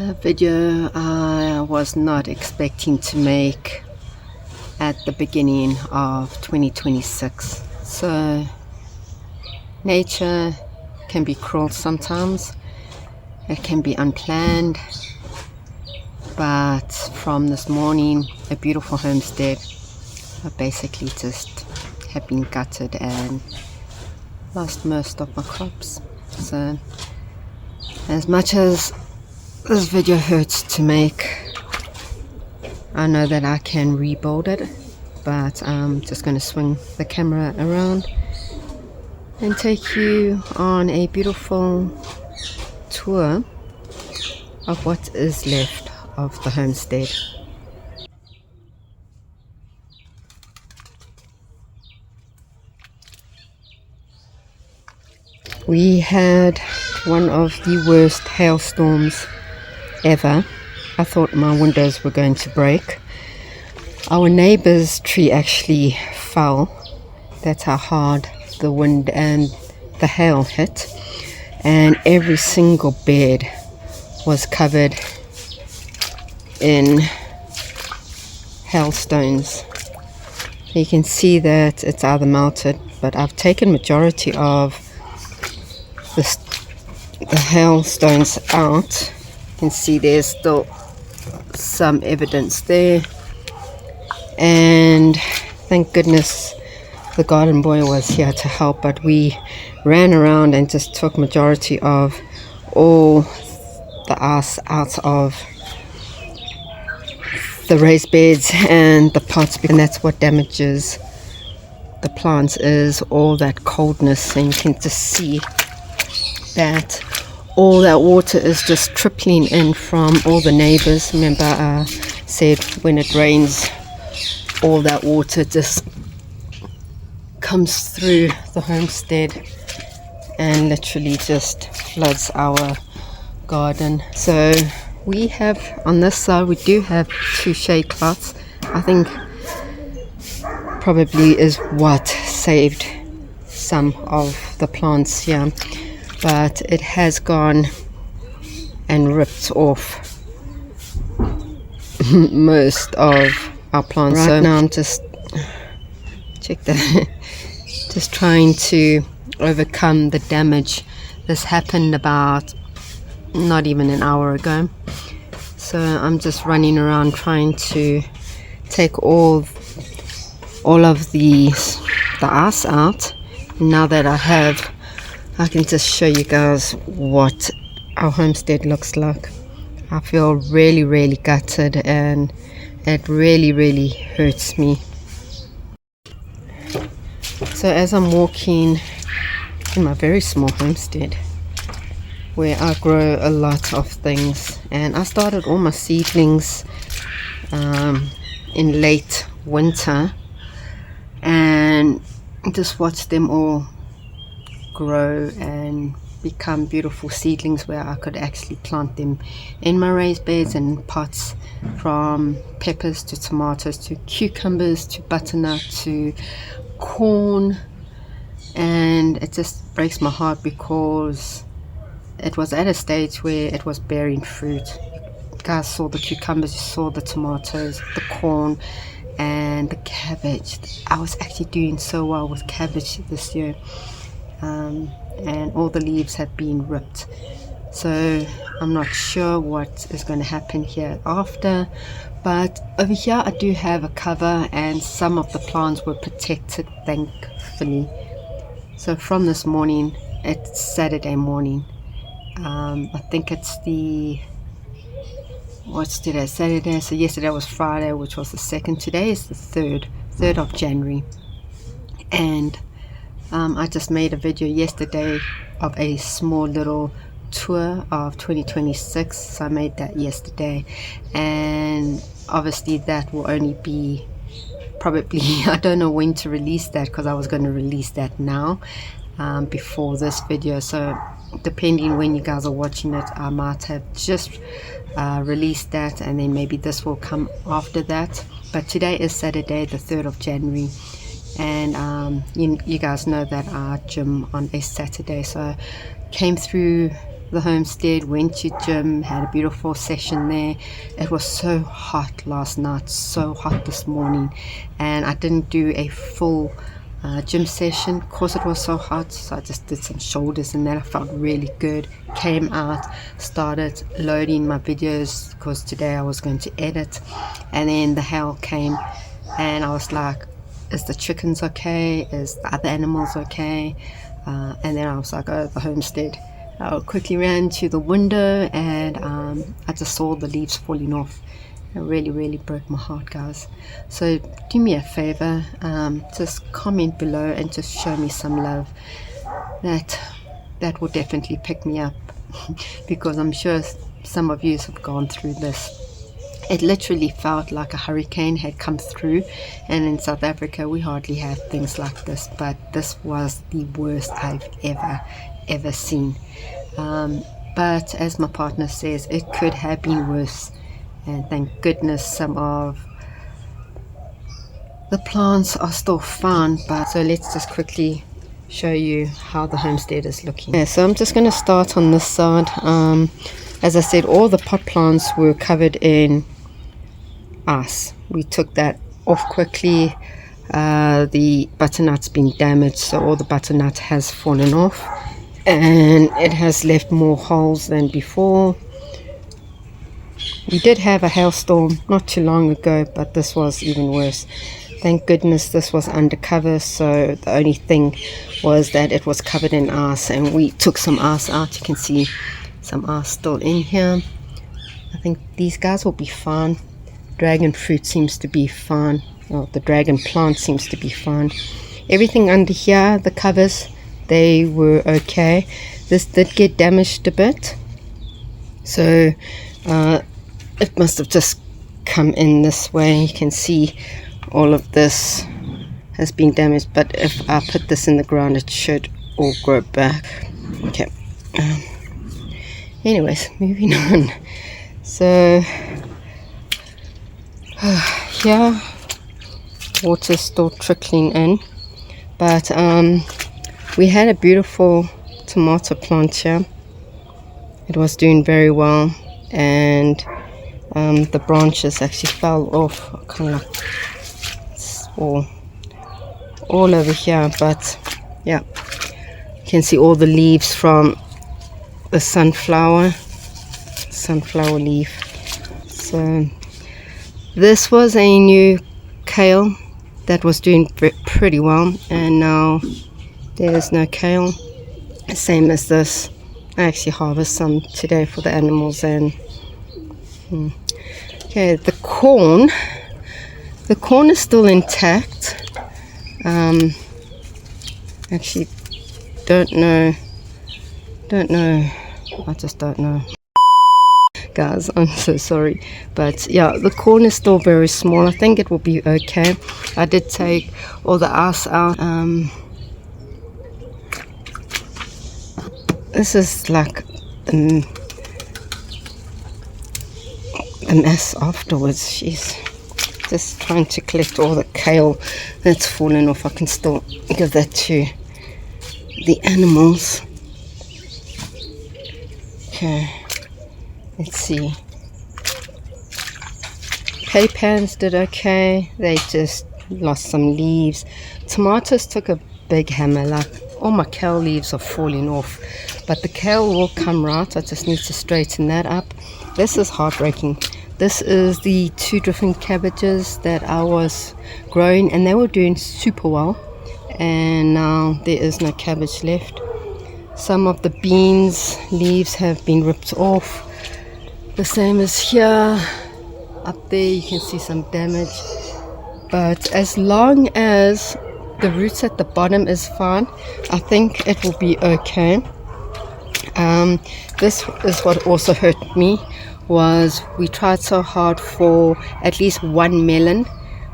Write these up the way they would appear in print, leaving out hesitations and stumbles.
A video I was not expecting to make at the beginning of 2026. So nature can be cruel sometimes, it can be unplanned, but from this morning, a beautiful homestead, I basically just have been gutted and lost most of my crops. So as much as this video hurts to make, I know that I can rebuild it, but I'm just going to swing the camera around and take you on a beautiful tour of what is left of the homestead. We had one of the worst hailstorms ever. I thought my windows were going to break. Our neighbor's tree actually fell. That's how hard the wind and the hail hit. And every single bed was covered in hailstones. You can see that it's either melted, but I've taken majority of the hailstones out. You can see there's still some evidence there, and thank goodness the garden boy was here to help, but we ran around and just took majority of all the ice out of the raised beds and the pots, and that's what damages the plants, is all that coldness. And you can just see that all that water is just trickling in from all the neighbors. Remember I said when it rains, all that water just comes through the homestead and literally just floods our garden. So we have, on this side, we do have 2 shade cloths. I think probably is what saved some of the plants here, but it has gone and ripped off most of our plants. So now I'm just just trying to overcome the damage. This happened about not even an hour ago, so I'm just running around trying to take all of the ice out. Now that I can just show you guys what our homestead looks like. I feel really gutted, and it really hurts me. So as I'm walking in my very small homestead where I grow a lot of things, and I started all my seedlings in late winter, and just watched them all grow and become beautiful seedlings where I could actually plant them in my raised beds and pots, from peppers to tomatoes to cucumbers to butternut to corn. And it just breaks my heart because it was at a stage where it was bearing fruit. You guys saw the cucumbers, you saw the tomatoes, the corn, and the cabbage. I was actually doing so well with cabbage this year, and all the leaves have been ripped. So I'm not sure what is going to happen here after, but over here I do have a cover, and some of the plants were protected, thankfully. So from this morning, it's Saturday morning, I think it's what's today, Saturday, so yesterday was Friday, which was the 2nd. Today is the 3rd of January, and I just made a video yesterday of a small little tour of 2026. So I made that yesterday, and obviously that will only be probably, I don't know when to release that, because I was going to release that now before this video. So depending when you guys are watching it, I might have just released that, and then maybe this will come after that. But today is Saturday, the 3rd of January, and you guys know that I gym on a Saturday, so came through the homestead, went to gym, had a beautiful session there. It was so hot last night, so hot this morning, and I didn't do a full gym session because it was so hot, so I just did some shoulders and then I felt really good. Came out, started loading my videos because today I was going to edit, and then the hail came and I was like, is the chickens okay, is the other animals okay? And then I was like, oh, the homestead. I quickly ran to the window and I just saw the leaves falling off. It really broke my heart, guys. So do me a favor, just comment below and just show me some love. That will definitely pick me up because I'm sure some of you have gone through this. It literally felt like a hurricane had come through, and in South Africa we hardly have things like this, but this was the worst I've ever seen. But as my partner says, it could have been worse, and thank goodness some of the plants are still fine. But so let's just quickly show you how the homestead is looking. Yeah, so I'm just going to start on this side. As I said, all the pot plants were covered in ice. We took that off quickly. The butternut's been damaged, so all the butternut has fallen off and it has left more holes than before. We did have a hailstorm not too long ago, but this was even worse. Thank goodness this was undercover, so the only thing was that it was covered in ice, and we took some ice out. You can see some ice still in here. I think these guys will be fine. Dragon fruit seems to be fine. Oh, the dragon plant seems to be fine. Everything under here, the covers, they were okay. This did get damaged a bit, so it must have just come in this way. You can see all of this has been damaged, but if I put this in the ground it should all grow back. Okay, anyways, moving on. So here water's still trickling in, but we had a beautiful tomato plant here. It was doing very well, and the branches actually fell off, kind of like all over here. But yeah, you can see all the leaves from the sunflower leaf. So this was a new kale that was doing pretty well, and now there's no kale. Same as this. I actually harvest some today for the animals. And okay, the corn is still intact. Actually don't know, I just don't know, guys, I'm so sorry. But yeah, the corn is still very small. I think it will be okay. I did take all the ice out. This is like a mess afterwards. She's just trying to collect all the kale that's fallen off. I can still give that to the animals. Okay, let's see. Paypans did okay. They just lost some leaves. Tomatoes took a big hammer. Like, all my kale leaves are falling off, but the kale will come right. I just need to straighten that up. This is heartbreaking. This is the 2 different cabbages that I was growing, and they were doing super well, and now there is no cabbage left. Some of the beans leaves have been ripped off. The same as here. Up there you can see some damage, but as long as the roots at the bottom is fine, I think it will be okay. This is what also hurt me, was we tried so hard for at least one melon.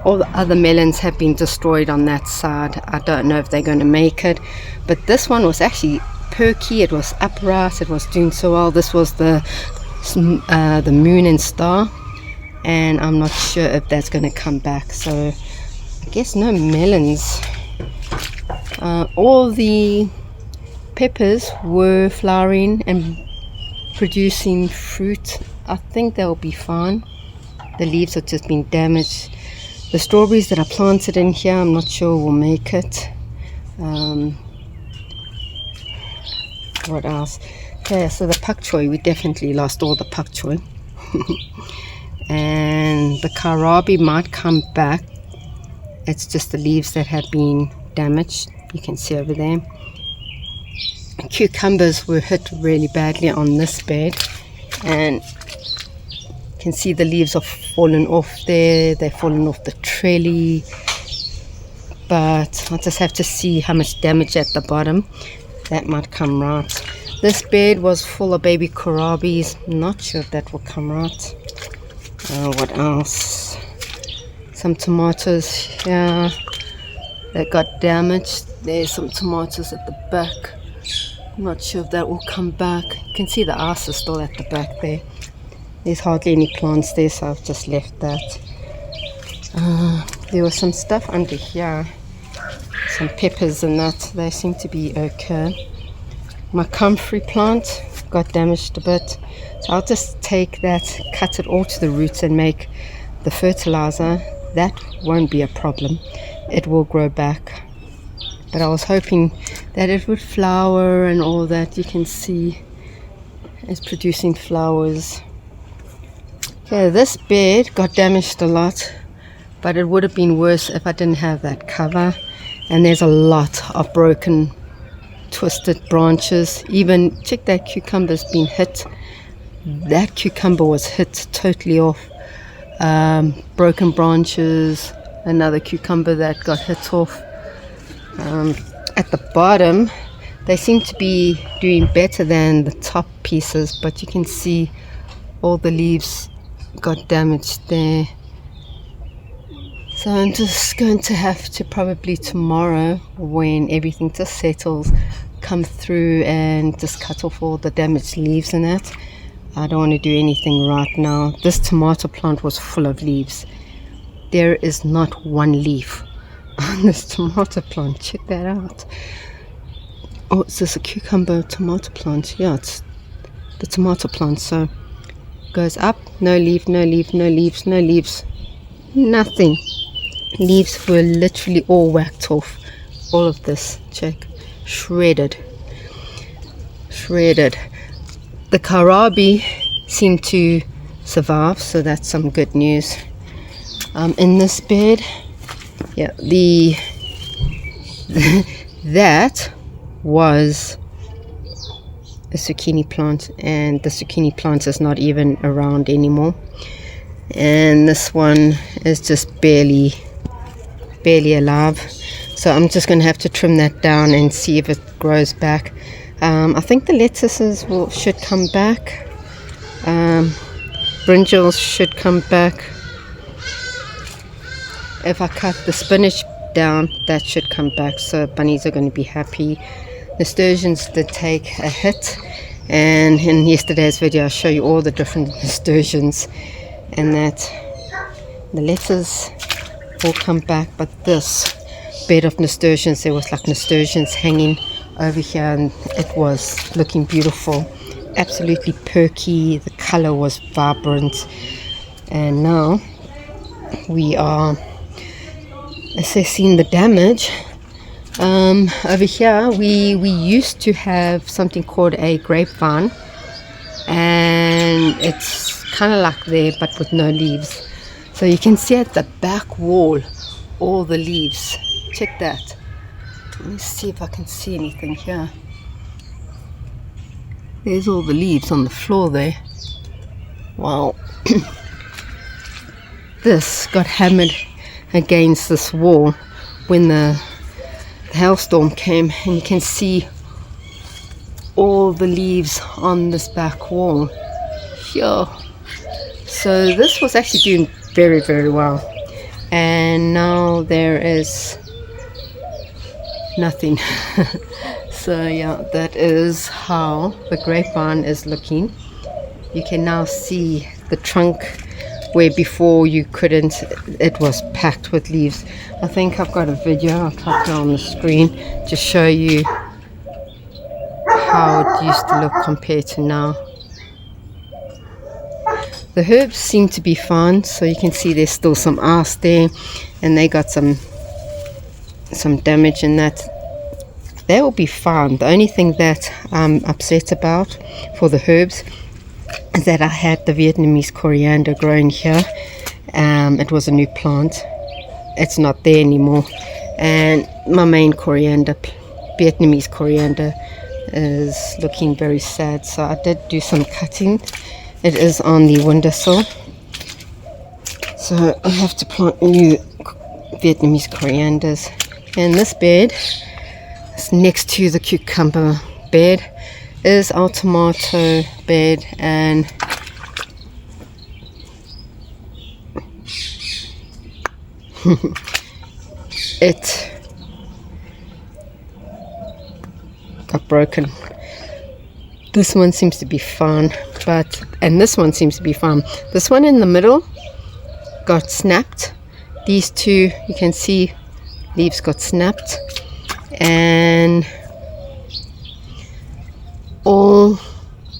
All the other melons have been destroyed on that side. I don't know if they're going to make it, but this one was actually perky. It was upright. It was doing so well. This was the moon and star, and I'm not sure if that's going to come back. So I guess no melons. All the peppers were flowering and producing fruit. I think they'll be fine. The leaves have just been damaged. The strawberries that I planted in here, I'm not sure will make it. What else? Okay, so the pak choi, we definitely lost all the pak choi. And the kohlrabi might come back. It's just the leaves that have been damaged. You can see over there. Cucumbers were hit really badly on this bed, and you can see the leaves have fallen off there. They've fallen off the trellis, but I'll just have to see how much damage at the bottom. That might come right. This bed was full of baby kohlrabis. Not sure if that will come right. What else? Some tomatoes here that got damaged. There's some tomatoes at the back. I'm not sure if that will come back. You can see the ice is still at the back there. There's hardly any plants there, so I've just left that. There was some stuff under here, some peppers and that. They seem to be okay. My comfrey plant got damaged a bit, so I'll just take that, cut it all to the roots and make the fertilizer. That won't be a problem. It will grow back. But I was hoping that it would flower and all that. You can see it's producing flowers. Okay, this bed got damaged a lot, but it would have been worse if I didn't have that cover. And there's a lot of broken, twisted branches. Even, check that cucumber's been hit. That cucumber was hit totally off. Broken branches, another cucumber that got hit off. At the bottom they seem to be doing better than the top pieces, but you can see all the leaves got damaged there. So I'm just going to have to probably tomorrow, when everything just settles, come through and just cut off all the damaged leaves and that. I don't want to do anything right now. This tomato plant was full of leaves. There is not one leaf on this tomato plant. Check that out. Oh, is this a cucumber tomato plant? Yeah, it's the tomato plant. So goes up, no leaf, no leaf, no leaves, no leaves, nothing. Leaves were literally all whacked off. All of this, check, shredded. The kohlrabi seemed to survive, so that's some good news. In this bed, yeah, that was a zucchini plant, and the zucchini plant is not even around anymore. And this one is just barely alive. So I'm just going to have to trim that down and see if it grows back. I think the lettuces should come back. Brinjals should come back. If I cut the spinach down, that should come back, so bunnies are going to be happy. Nasturtiums did take a hit, and in yesterday's video I'll show you all the different nasturtiums, and that the lettuce will come back. But this bed of nasturtiums, there was like nasturtiums hanging over here, and it was looking beautiful, absolutely perky. The color was vibrant, and now we are assessing the damage. Over here we used to have something called a grapevine, and it's kind of like there but with no leaves. So you can see at the back wall all the leaves. Check that. Let me see if I can see anything here. There's all the leaves on the floor there. Wow. This got hammered against this wall when the hailstorm came, and you can see all the leaves on this back wall here. So this was actually doing very, very well, and now there is nothing. So yeah, that is how the grapevine is looking. You can now see the trunk where before you couldn't. It was packed with leaves. I think I've got a video, I'll pop it on the screen to show you how it used to look compared to now. The herbs seem to be fine, so you can see there's still some ice there, and they got some damage in that. They will be fine. The only thing that I'm upset about for the herbs is that I had the Vietnamese coriander growing here. It was a new plant. It's not there anymore, and my main coriander, Vietnamese coriander, is looking very sad. So I did do some cutting. It is on the windowsill, so I have to plant new Vietnamese corianders. And this bed is next to the cucumber bed, is our tomato bed, and it got broken. This one seems to be fine, and this one seems to be fine. This one in the middle got snapped. These two, you can see leaves got snapped, and all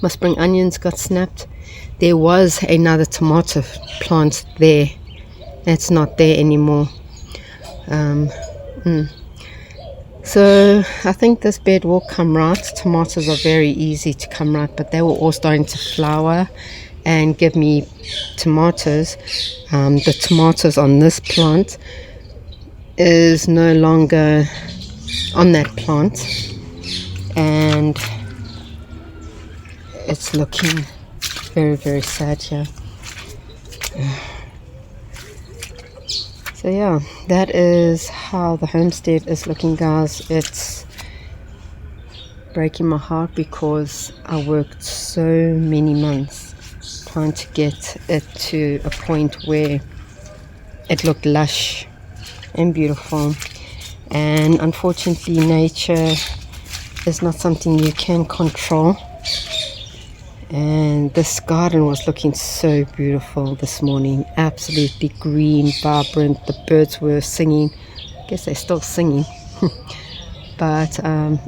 my spring onions got snapped. There was another tomato plant there. That's not there anymore. So I think this bed will come right. Tomatoes are very easy to come right, but they were all starting to flower and give me tomatoes. The tomatoes on this plant is no longer on that plant, and it's looking very, very sad here. So yeah, that is how the homestead is looking, guys. It's breaking my heart because I worked so many months trying to get it to a point where it looked lush and beautiful. And unfortunately, nature is not something you can control. And this garden was looking so beautiful this morning, absolutely green, vibrant. The birds were singing. I guess they're still singing. But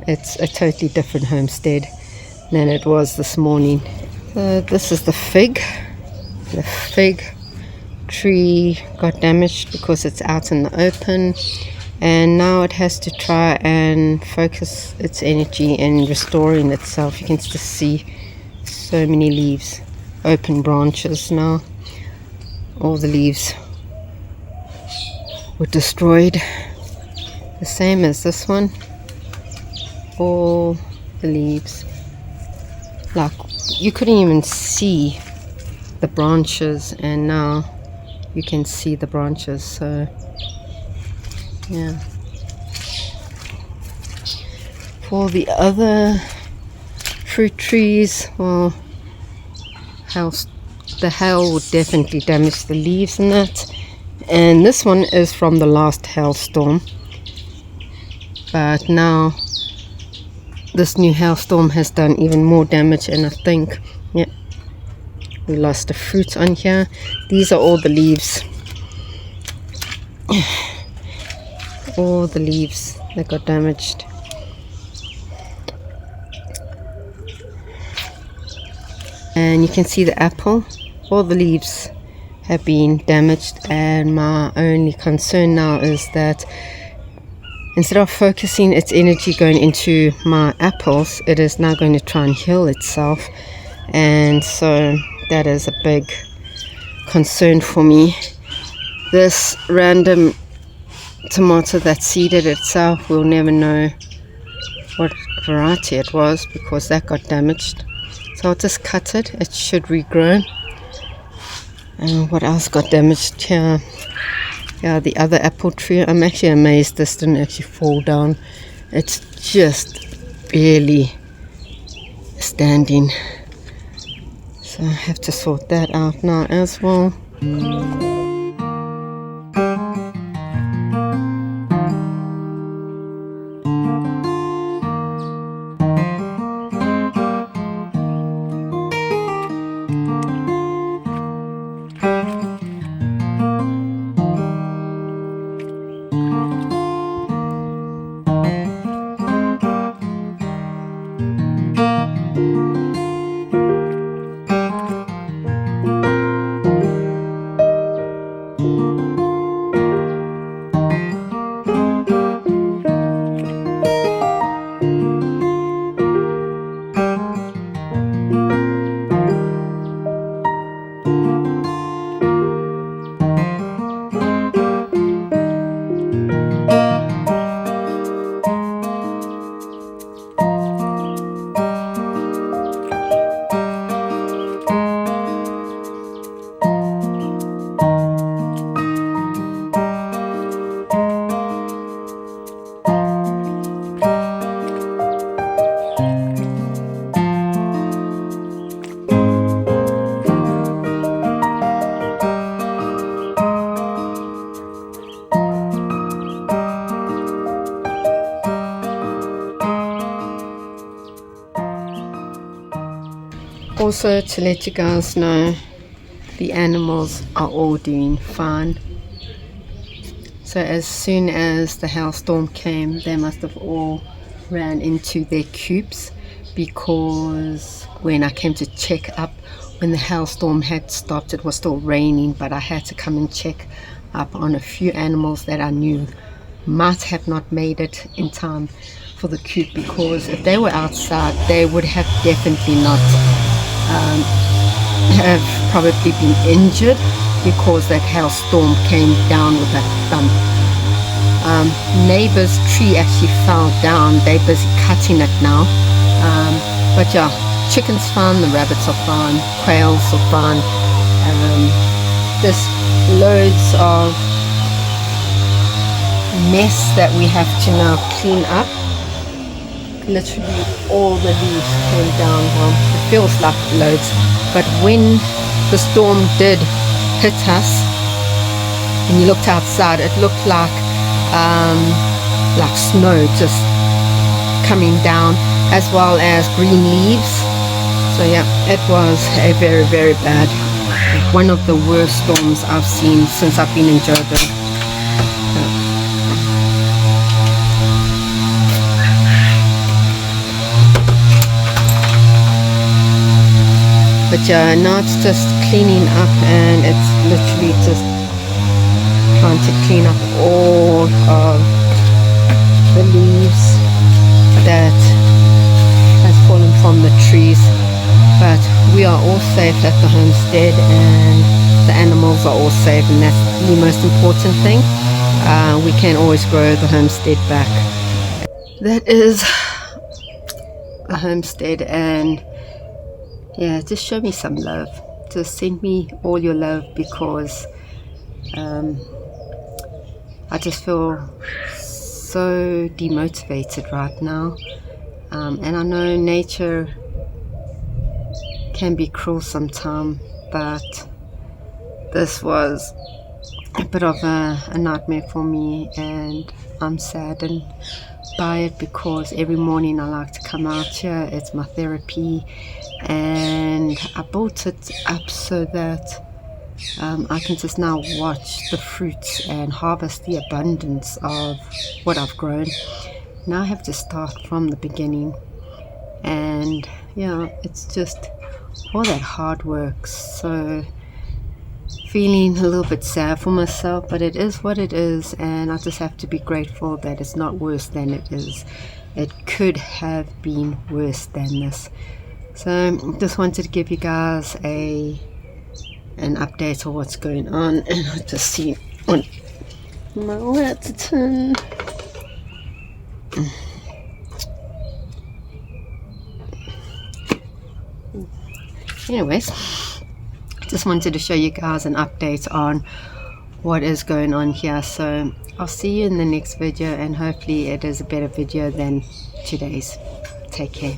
it's a totally different homestead than it was this morning. This is the fig. The fig tree got damaged because it's out in the open, and now it has to try and focus its energy in restoring itself. You can just see so many leaves, open branches now. All the leaves were destroyed, the same as this one. All the leaves, like you couldn't even see the branches, and now you can see the branches. So yeah, for the other fruit trees, well, the hail would definitely damage the leaves in that. And this one is from the last hailstorm, but now this new hailstorm has done even more damage. And I think, yeah, we lost the fruit on here. These are all the leaves, all the leaves that got damaged. And you can see the apple, all the leaves have been damaged. And my only concern now is that instead of focusing its energy going into my apples, it is now going to try and heal itself. And so that is a big concern for me. This random tomato that seeded itself, we'll never know what variety it was because that got damaged. So I'll just cut it. It should regrow. And what else got damaged here? Yeah, the other apple tree. I'm actually amazed this didn't actually fall down. It's just barely standing. So I have to sort that out now as well. Also, to let you guys know, the animals are all doing fine. So as soon as the hailstorm came, they must have all ran into their coops, because when I came to check up, when the hailstorm had stopped, it was still raining, but I had to come and check up on a few animals that I knew might have not made it in time for the coop, because if they were outside, they would have definitely not have probably been injured, because that hailstorm came down with a thump. Neighbor's tree actually fell down. They're busy cutting it now. But yeah, chickens fine, the rabbits are fine, quails are fine. There's loads of mess that we have to now clean up. Literally all the leaves came down. Well, it feels like loads, but when the storm did hit us, and you looked outside, it looked like snow just coming down, as well as green leaves. So yeah, it was a very, very bad, one of the worst storms I've seen since I've been in Joburg. But yeah, now it's just cleaning up, and it's literally just trying to clean up all of the leaves that has fallen from the trees. But we are all safe at the homestead, and the animals are all safe, and that's the most important thing. We can always grow the homestead back. That is the homestead, and yeah, just show me some love. Just send me all your love, because I just feel so demotivated right now. And I know nature can be cruel sometimes, but this was a bit of a nightmare for me, and I'm saddened by it, because every morning I like to come out here. It's my therapy, and I built it up so that I can just now watch the fruits and harvest the abundance of what I've grown. Now I have to start from the beginning, and yeah, it's just all that hard work. So feeling a little bit sad for myself, but it is what it is, and I just have to be grateful that it's not worse than it is. It could have been worse than this. So just wanted to give you guys an update of what's going on, and I just see on my Latiton. Anyways, just wanted to show you guys an update on what is going on here. So I'll see you in the next video, and hopefully it is a better video than today's. Take care.